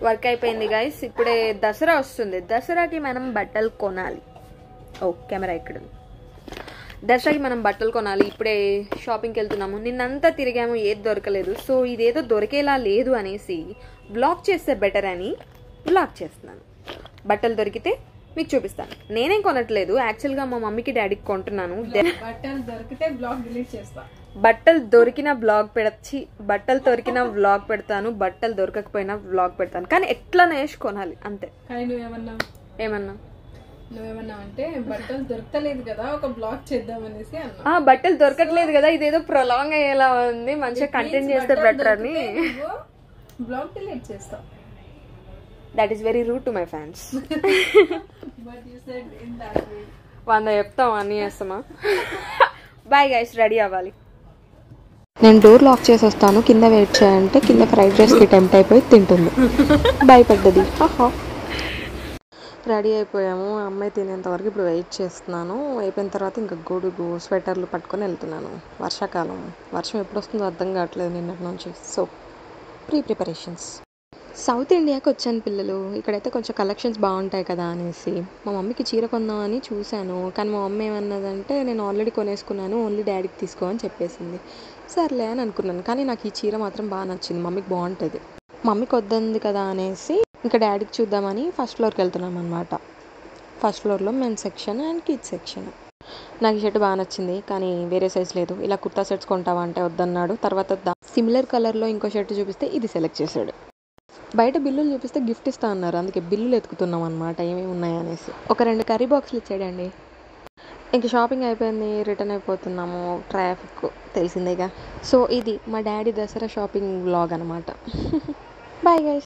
Work అయిపోయింది guys. ఇప్పుడే దసరా వస్తుంది. దసరాకి మనం బట్టలు కొనాలి. ఓ కెమెరా ఇక్కడ ఉంది. దసరాకి మనం బట్టలు కొనాలి. ఇప్పుడే షాపింగ్కి వెళ్తున్నాము. నిన్నంతా తిరిగాము, ఏది దొరకలేదు. సో ఇదేదో దొరికేలా లేదు అనేసి బ్లాగ్ చేస్తే బెటర్ అని బ్లాగ్ చేస్తున్నాను. బట్టలు దొరికితే మీకు చూపిస్తాను. నేనేం కొనట్లేదు, యాక్చువల్గా మా మమ్మీకి డాడీకి కొంటున్నాను. బట్టలు దొరికితే బ్లాగ్ డిలీట్ చేస్తా. బట్టలు దొరికిన బ్లాగ్ బట్టలు దొరికిన వ్లాగ్ పెడతాను, బట్టలు దొరకకపోయినా వ్లాగ్ పెడతాను. కానీ ఎట్లా నేసి కొనాలి అంతే. కానీ నువ్వేమన్నా అంటే బట్టలు దొరకలేదు కదా, ఒక బ్లాగ్ చేద్దామనేసి అన్నా. బట్టలు దొరకట్లేదు కదా, ఇదేదో ప్రొలాంగ్ అయ్యేలా ఉంది, మంచిగా కంటెంట్ చేస్తే బెటర్ అని బ్లాగ్ డిలీట్ చేస్తా. That is very rude to my fans. But you said in that way. 100 చెప్తాం, అన్నీ చేస్తామా? బాయ్ గైస్, రెడీ అవ్వాలి. నేను డోర్ లాక్ చేసి వస్తాను, కింద వెయిట్ చేయాలంటే కింద ఫ్రైడ్ రైస్కి టెంప్ట్ అయిపోయి తింటుంది, భయపడ్డది. రెడీ అయిపోయాము. అమ్మాయి తినేంత వరకు ఇప్పుడు వెయిట్ చేస్తున్నాను. అయిపోయిన తర్వాత ఇంకా గొడుగు స్వెటర్లు పట్టుకొని వెళ్తున్నాను. వర్షాకాలం, వర్షం ఎప్పుడు వస్తుందో అర్థం కావట్లేదు నిన్నటి నుంచి. So preparations. సౌత్ ఇండియాకి వచ్చాను పిల్లలు. ఇక్కడైతే కొంచెం కలెక్షన్స్ బాగుంటాయి కదా అనేసి మా మమ్మీకి చీర కొందామని చూశాను. కానీ మా మమ్మీ ఏమన్నదంటే నేను ఆల్రెడీ కొనేసుకున్నాను, ఓన్లీ డాడీకి తీసుకో అని చెప్పేసింది. సర్లే అని అనుకున్నాను. కానీ నాకు ఈ చీర మాత్రం బాగా నచ్చింది, మమ్మీకి బాగుంటుంది. మమ్మీకి వద్దంది కదా అనేసి ఇంకా డాడీకి చూద్దామని ఫస్ట్ ఫ్లోర్కి వెళ్తున్నాం అనమాట. ఫస్ట్ ఫ్లోర్లో men's section and kids section. నాకు ఈ షర్ట్ బాగా నచ్చింది, కానీ వేరే సైజ్ లేదు. ఇలా కుర్తా సెట్స్ కొంటావా అంటే వద్దన్నాడు. తర్వాత సిమిలర్ కలర్లో ఇంకో షర్ట్ చూపిస్తే ఇది సెలెక్ట్ చేశాడు. బయట బిల్లులు చూపిస్తే గిఫ్ట్ ఇస్తా అన్నారు, అందుకే బిల్లులు ఎత్తుకుతున్నాం అనమాట ఏమేమి ఉన్నాయనేసి. ఒక 2 కర్రీ బాక్సులు ఇచ్చాడండి. ఇంక షాపింగ్ అయిపోయింది, రిటర్న్ అయిపోతున్నాము. ట్రాఫిక్ తెలిసిందేగా. సో ఇది మా డాడీ దసరా షాపింగ్ వ్లాగ్ అనమాట. Bye guys.